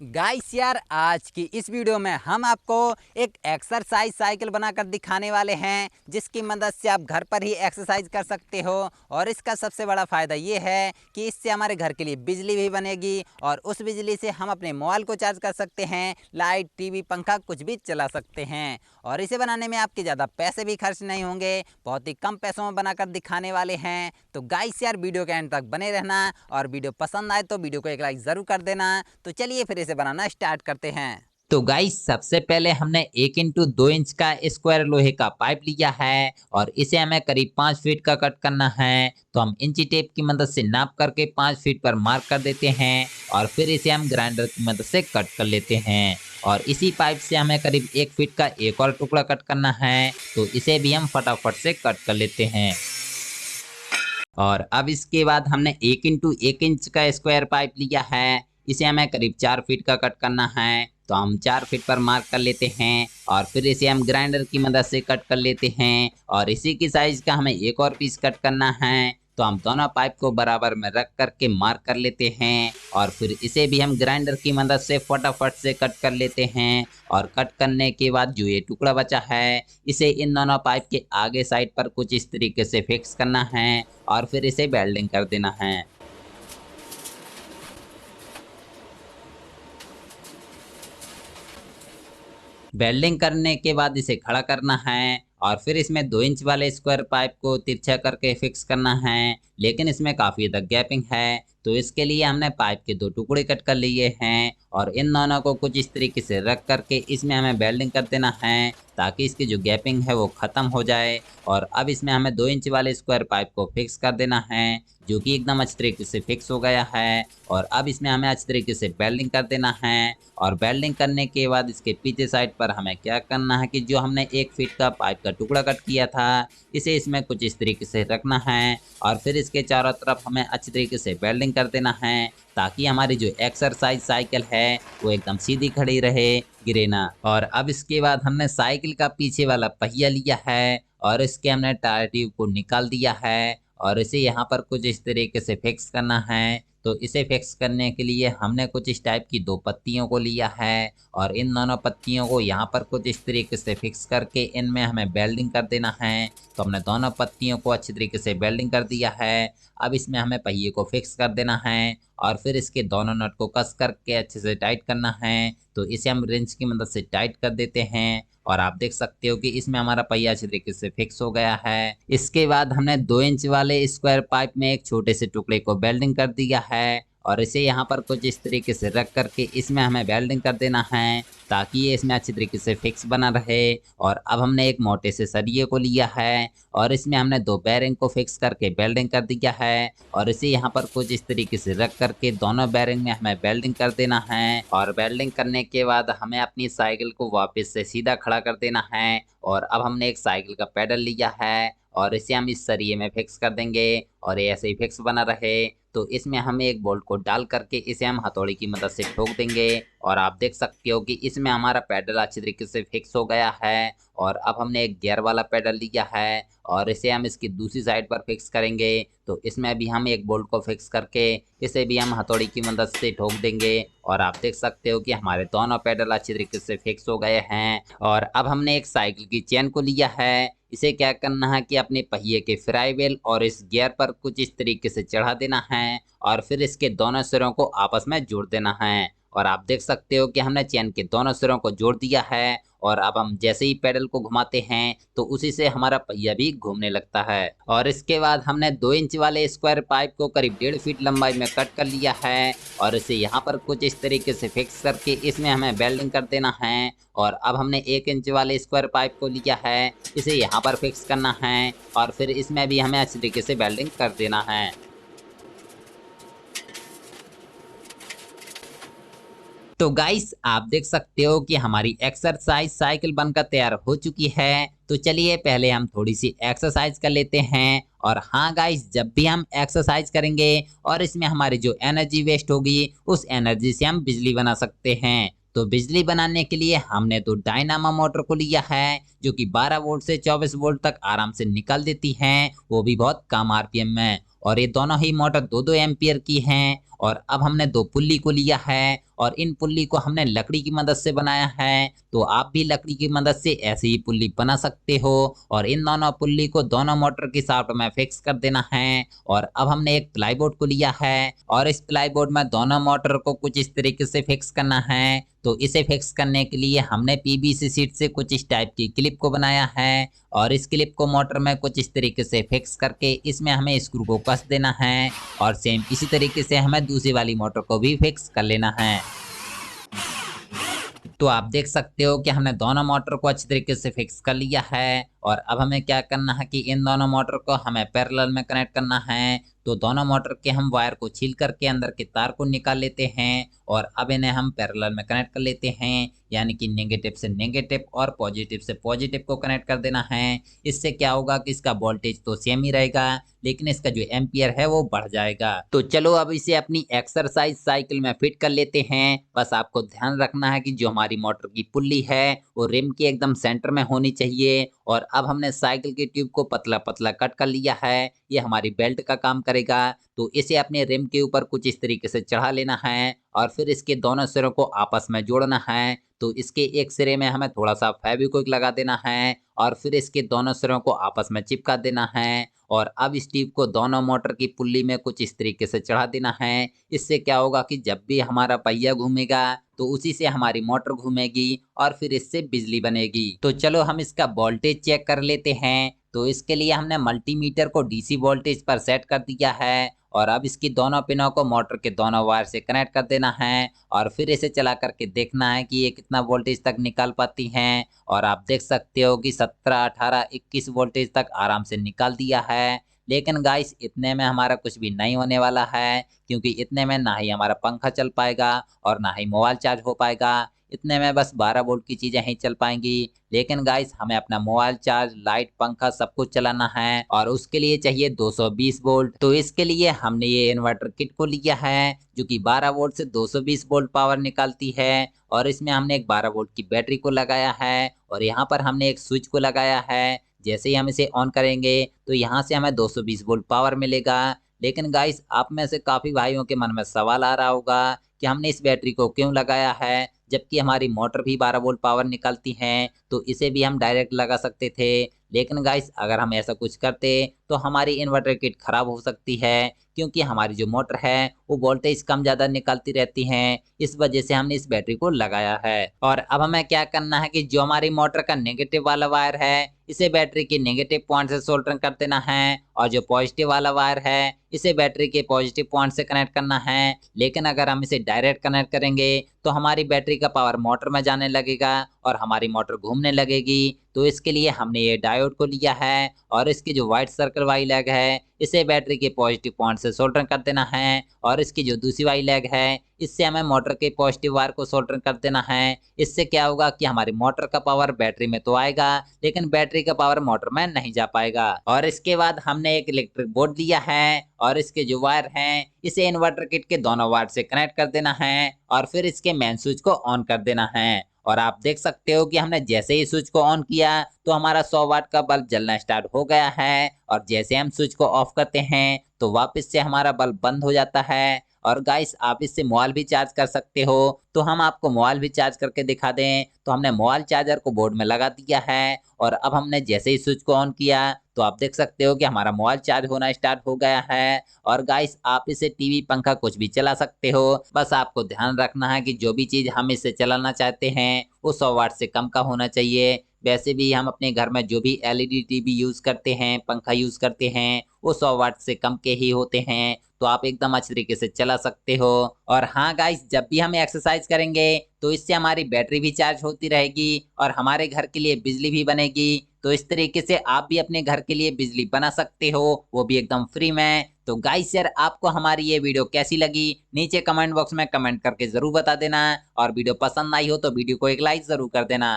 Guys यार, आज की इस वीडियो में हम आपको एक एक्सरसाइज साइकिल बनाकर दिखाने वाले हैं जिसकी मदद से आप घर पर ही एक्सरसाइज कर सकते हो। और इसका सबसे बड़ा फ़ायदा ये है कि इससे हमारे घर के लिए बिजली भी बनेगी और उस बिजली से हम अपने मोबाइल को चार्ज कर सकते हैं, लाइट, टीवी, पंखा कुछ भी चला सकते हैं। और इसे बनाने में आपके ज़्यादा पैसे भी खर्च नहीं होंगे, बहुत ही कम पैसों में बनाकर दिखाने वाले हैं। तो गाइस यार, वीडियो के एंड तक बने रहना और वीडियो पसंद आए तो वीडियो को एक लाइक ज़रूर कर देना। तो चलिए फिर इसे बनाना स्टार्ट करते हैं। तो गाइस सबसे पहले हमने 1 इंटू 2 इंच का स्क्वायर लोहे का पाइप लिया है और इसे हमें करीब 5 फीट का कट करना है। तो हम इंची टेप की मदद से नाप करके 5 फीट पर मार्क कर देते हैं और फिर इसे हम ग्राइंडर की मदद से कट कर लेते हैं। और इसी पाइप से हमें करीब 1 फीट का एक और टुकड़ा कट करना है, तो इसे भी हम फटाफट से कट कर लेते हैं। और अब इसके बाद हमने 1 इंटू 1 इंच का स्क्वायर पाइप लिया है, इसे हमें करीब 4 फीट का कट करना है। तो हम 4 फीट पर मार्क कर लेते हैं और फिर इसे हम ग्राइंडर की मदद से कट कर लेते हैं। और इसी की साइज का हमें एक और पीस कट करना है। तो हम दोनों पाइप को बराबर में रख करके मार्क कर लेते हैं और फिर इसे भी हम ग्राइंडर की मदद से फटाफट से कट कर लेते हैं। और कट करने के बाद जो ये टुकड़ा बचा है, इसे इन दोनों पाइप के आगे साइड पर कुछ इस तरीके से फिक्स करना है और फिर इसे वेल्डिंग कर देना है। वेल्डिंग करने के बाद इसे खड़ा करना है और फिर इसमें 2 इंच वाले स्क्वायर पाइप को तिरछा करके फिक्स करना है, लेकिन इसमें काफी ज्यादा गैपिंग है। तो इसके लिए हमने पाइप के 2 टुकड़े कट कर लिए हैं और इन दोनों को कुछ इस तरीके से रख करके इसमें हमें वेल्डिंग कर देना है ताकि इसकी जो गैपिंग है वो खत्म हो जाए। और अब इसमें हमें 2 इंच वाले स्क्वायर पाइप को फिक्स कर देना है, जो कि एकदम अच्छी तरीके से फिक्स हो गया है। और अब इसमें हमें अच्छी तरीके से वेल्डिंग कर देना है। और वेल्डिंग करने के बाद इसके पीछे साइड पर हमें क्या करना है कि जो हमने 1 फीट का पाइप का टुकड़ा कट किया था, इसे इसमें कुछ इस तरीके से रखना है और फिर इसके चारों तरफ हमें अच्छी तरीके से वेल्डिंग कर देना है ताकि हमारी जो एक्सरसाइज साइकिल है वो एकदम सीधी खड़ी रहे, गिरे ना। और अब इसके बाद हमने साइकिल का पीछे वाला पहिया लिया है और इसके हमने टायर ट्यूब को निकाल दिया है और इसे यहाँ पर कुछ इस तरीके से फिक्स करना है। तो इसे फिक्स करने के लिए हमने कुछ इस टाइप की 2 पत्तियों को लिया है और इन दोनों पत्तियों को यहाँ पर कुछ इस तरीके से फिक्स करके इनमें हमें वेल्डिंग कर देना है। तो हमने दोनों पत्तियों को अच्छी तरीके से वेल्डिंग कर दिया है। अब इसमें हमें पहिए को फिक्स कर देना है और फिर इसके दोनों नट को कस करके अच्छे से टाइट करना है। तो इसे हम रिंच की मदद से टाइट कर देते हैं और आप देख सकते हो कि इसमें हमारा पहिया अच्छी तरीके से फिक्स हो गया है। इसके बाद हमने 2 इंच वाले स्क्वायर पाइप में एक छोटे से टुकड़े को वेल्डिंग कर दिया है और इसे यहाँ पर कुछ इस तरीके से रख करके इसमें हमें वेल्डिंग कर देना है ताकि ये इसमें अच्छी तरीके से फिक्स बना रहे। और अब हमने एक मोटे से सरिये को लिया है और इसमें हमने 2 बेरिंग को फिक्स करके वेल्डिंग कर दिया है और इसे यहाँ पर कुछ इस तरीके से रख करके दोनों बेरिंग में हमें वेल्डिंग कर देना है। और वेल्डिंग करने के बाद हमें अपनी साइकिल को वापस से सीधा खड़ा कर देना है। और अब हमने एक साइकिल का पैडल लिया है और इसे हम इस सरिये में फिक्स कर देंगे और ये ऐसे ही फिक्स बना रहे। तो इसमें हम एक बोल्ट को डाल करके इसे हम हथौड़ी की मदद से ठोक देंगे और आप देख सकते हो कि इसमें हमारा पैडल अच्छी तरीके से फिक्स हो गया है। और अब हमने एक गियर वाला पैडल लिया है और इसे हम इसकी दूसरी साइड पर फिक्स करेंगे। तो इसमें भी हम एक बोल्ट को फिक्स करके इसे भी हम हथौड़ी की मदद से ठोक देंगे और आप देख सकते हो कि हमारे दोनों पैडल अच्छी तरीके से फिक्स हो गए हैं। और अब हमने एक साइकिल की चेन को लिया है, इसे क्या करना है कि अपने पहिए के फ्राई व्हील और इस गियर पर कुछ इस तरीके से चढ़ा देना है और फिर इसके दोनों सिरों को आपस में जोड़ देना है। और आप देख सकते हो कि हमने चेन के दोनों सिरों को जोड़ दिया है और अब हम जैसे ही पैडल को घुमाते हैं तो उसी से हमारा पहिया भी घूमने लगता है। और इसके बाद हमने 2 इंच वाले स्क्वायर पाइप को करीब 1.5 फीट लंबाई में कट कर लिया है और इसे यहाँ पर कुछ इस तरीके से फिक्स करके इसमें हमें वेल्डिंग कर देना है। और अब हमने 1 इंच वाले स्क्वायर पाइप को लिया है, इसे यहाँ पर फिक्स करना है और फिर इसमें भी हमें अच्छी तरीके से वेल्डिंग कर देना है। तो गाइस आप देख सकते हो कि हमारी एक्सरसाइज साइकिल बनकर तैयार हो चुकी है। तो चलिए पहले हम थोड़ी सी एक्सरसाइज कर लेते हैं। और हाँ गाइस, जब भी हम एक्सरसाइज करेंगे और इसमें हमारी जो एनर्जी वेस्ट होगी उस एनर्जी से हम बिजली बना सकते हैं। तो बिजली बनाने के लिए हमने तो डायनामो मोटर को लिया है जो कि 12 वोल्ट से 24 वोल्ट तक आराम से निकाल देती हैं, वो भी बहुत कम आरपीएम में। और ये दोनों ही मोटर 2-2 एम्पियर की हैं। और अब हमने 2 पुल्ली को लिया है और इन पुल्ली को हमने लकड़ी की मदद से बनाया है। तो आप भी लकड़ी की मदद से ऐसे ही पुल्ली बना सकते हो। और इन दोनों पुल्ली को दोनों मोटर की शाफ्ट में फिक्स कर देना है। और अब हमने एक प्लाईबोर्ड को लिया है और इस प्लाईबोर्ड में दोनों मोटर को कुछ इस तरीके से फिक्स करना है। तो इसे फिक्स करने के लिए हमने पीवीसी शीट से कुछ इस टाइप की क्लिप को बनाया है और इस क्लिप को मोटर में कुछ इस तरीके से फिक्स करके इसमें हमें स्क्रू को कस देना है। और सेम इसी तरीके से हमें दूसरी वाली मोटर को भी फिक्स कर लेना है। तो आप देख सकते हो कि हमने दोनों मोटर को अच्छी तरीके से फिक्स कर लिया है। और अब हमें क्या करना है कि इन दोनों मोटर को हमें पैरेलल में कनेक्ट करना है। तो दोनों मोटर के हम वायर को छील करके अंदर के तार को निकाल लेते हैं और अब इन्हें हम पैरेलल में कनेक्ट कर लेते हैं, यानी कि नेगेटिव से नेगेटिव और पॉजिटिव से पॉजिटिव को कनेक्ट कर देना है। इससे क्या होगा कि इसका वोल्टेज तो सेम ही रहेगा लेकिन इसका जो एम्पियर है वो बढ़ जाएगा। तो चलो अब इसे अपनी एक्सरसाइज साइकिल में फिट कर लेते हैं। बस आपको ध्यान रखना है कि जो हमारी मोटर की पुल्ली है वो रिम के एकदम सेंटर में होनी चाहिए। और अब हमने साइकिल की ट्यूब को पतला पतला कट कर लिया है, ये हमारी बेल्ट का काम करेगा। तो इसे अपने रिम के ऊपर कुछ इस तरीके से चढ़ा लेना है और फिर इसके दोनों सिरों को आपस में जोड़ना है। तो इसके एक सिरे में हमें थोड़ा सा फेविक्विक लगा देना है और फिर इसके दोनों सिरों को आपस में चिपका देना है। और अब इस ट्यूब को दोनों मोटर की पुल्ली में कुछ इस तरीके से चढ़ा देना है। इससे क्या होगा कि जब भी हमारा पहिया घूमेगा तो उसी से हमारी मोटर घूमेगी और फिर इससे बिजली बनेगी। तो चलो हम इसका वोल्टेज चेक कर लेते हैं। तो इसके लिए हमने मल्टीमीटर को डीसी वोल्टेज पर सेट कर दिया है और अब इसकी दोनों पिनों को मोटर के दोनों वायर से कनेक्ट कर देना है और फिर इसे चला करके देखना है कि ये कितना वोल्टेज तक निकाल पाती हैं। और आप देख सकते हो कि 17, 18, 21 वोल्टेज तक आराम से निकाल दिया है। लेकिन गाइस इतने में हमारा कुछ भी नहीं होने वाला है, क्योंकि इतने में ना ही हमारा पंखा चल पाएगा और ना ही मोबाइल चार्ज हो पाएगा। इतने में बस 12 वोल्ट की चीजें ही चल पाएंगी। लेकिन गाइस हमें अपना मोबाइल चार्ज, लाइट, पंखा सब कुछ चलाना है और उसके लिए चाहिए 220 वोल्ट। तो इसके लिए हमने ये इन्वर्टर किट को लिया है जो कि 12 वोल्ट से 220 वोल्ट पावर निकालती है। और इसमें हमने एक 12 वोल्ट की बैटरी को लगाया है और यहाँ पर हमने एक स्विच को लगाया है। जैसे ही हम इसे ऑन करेंगे तो यहाँ से हमें 220 वोल्ट पावर मिलेगा। लेकिन गाइस आप में से काफी भाइयों के मन में सवाल आ रहा होगा कि हमने इस बैटरी को क्यों लगाया है, जबकि हमारी मोटर भी 12 वोल्ट पावर निकालती है। तो इसे भी हम डायरेक्ट लगा सकते थे, लेकिन गाइस अगर हम ऐसा कुछ करते तो हमारी इन्वर्टर किट खराब हो सकती है, क्योंकि हमारी जो मोटर है वो वोल्टेज कम ज्यादा निकालती रहती है। इस वजह से हमने इस बैटरी को लगाया है। और अब हमें क्या करना है कि जो हमारी मोटर का नेगेटिव वाला वायर है इसे बैटरी के नेगेटिव पॉइंट से सोल्डर कर देना है और जो पॉजिटिव वाला वायर है इसे बैटरी के पॉजिटिव पॉइंट से कनेक्ट करना है। लेकिन अगर हम इसे डायरेक्ट कनेक्ट करेंगे तो हमारी बैटरी का पावर मोटर में जाने लगेगा और हमारी मोटर घूमने लगेगी। तो इसके लिए हमने ये डायोड को लिया है और इसकी जो व्हाइट सर्कल वाली लेग है इसे बैटरी के पॉजिटिव पॉइंट से सोल्डर कर देना है और इसकी जो दूसरी वाली लेग है इससे हमें मोटर के पॉजिटिव वायर को सोल्डर कर देना है। इससे क्या होगा कि हमारी मोटर का पावर बैटरी में तो आएगा लेकिन बैटरी का पावर मोटर में नहीं जा पाएगा। और इसके बाद हमने एक इलेक्ट्रिक बोर्ड लिया है और इसके जो वायर हैं इसे इन्वर्टर किट के दोनों वायर से कनेक्ट कर देना है और फिर इसके मेन स्विच को ऑन कर देना है। और आप देख सकते हो कि हमने जैसे ही स्विच को ऑन किया तो हमारा 100 वाट का बल्ब जलना स्टार्ट हो गया है और जैसे हम स्विच को ऑफ करते हैं तो वापस से हमारा बल्ब बंद हो जाता है। और गाइस आप इससे मोबाइल भी चार्ज कर सकते हो, तो हम आपको मोबाइल भी चार्ज करके दिखा दें। तो हमने मोबाइल चार्जर को बोर्ड में लगा दिया है और अब हमने जैसे ही स्विच को ऑन किया तो आप देख सकते हो कि हमारा मोबाइल चार्ज होना स्टार्ट हो गया है। और गाइस आप इसे टीवी, पंखा कुछ भी चला सकते हो। बस आपको ध्यान रखना है कि जो भी चीज हम इससे चलाना चाहते हैं वो 100 वाट से कम का होना चाहिए। वैसे भी हम अपने घर में जो भी एलईडी टीवी यूज करते हैं, पंखा यूज करते हैं वो 100 वाट से कम के ही होते हैं। तो आप एकदम अच्छे तरीके से चला सकते हो। और हाँ गाइस, जब भी हम एक्सरसाइज करेंगे तो इससे हमारी बैटरी भी चार्ज होती रहेगी और हमारे घर के लिए बिजली भी बनेगी। तो इस तरीके से आप भी अपने घर के लिए बिजली बना सकते हो, वो भी एकदम फ्री में। तो गाइस यार, आपको हमारी ये वीडियो कैसी लगी नीचे कमेंट बॉक्स में कमेंट करके जरूर बता देना और वीडियो पसंद आई हो तो वीडियो को एक लाइक जरूर कर देना।